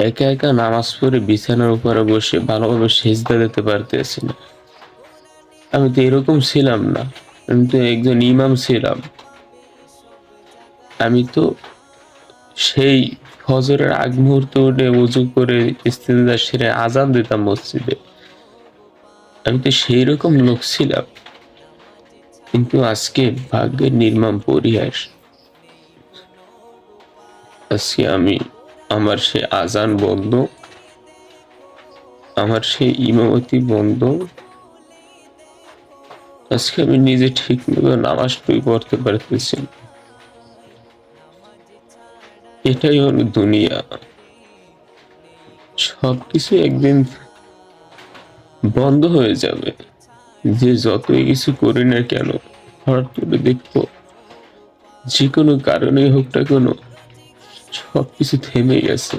একা একা নামাজ পড়ে বিছানার উপরে বসে ভালোভাবে সেজদা দিতে পারতেছি না। আমি তো এরকম ছিলাম না, আমি তো একজন ইমাম ছিলাম। আমি তো সেই ফজরের আগ মুহূর্তে উঠে উজু করে ইস্তিনজা সেরে আজান দিতাম মসজিদে। আমি তো সেই রকম লোক ছিলাম, কিন্তু আজকে ভাগ্যের নির্মম পরিহাস। আজকে আমি, আমার সে আজান বন্ধ, আমার সেই ইমামতি বন্ধ। আজকে আমি নিজে ঠিক মতো নামাজটাই পড়তে পারতেছি না। এটাই হলো দুনিয়া, সবকিছু একদিন বন্ধ হয়ে যাবে। যে যতই কিছু করি না কেন, হঠাৎ করে দেখবো যে কোনো কারণেই হোক না কেন সবকিছু থেমে গেছে।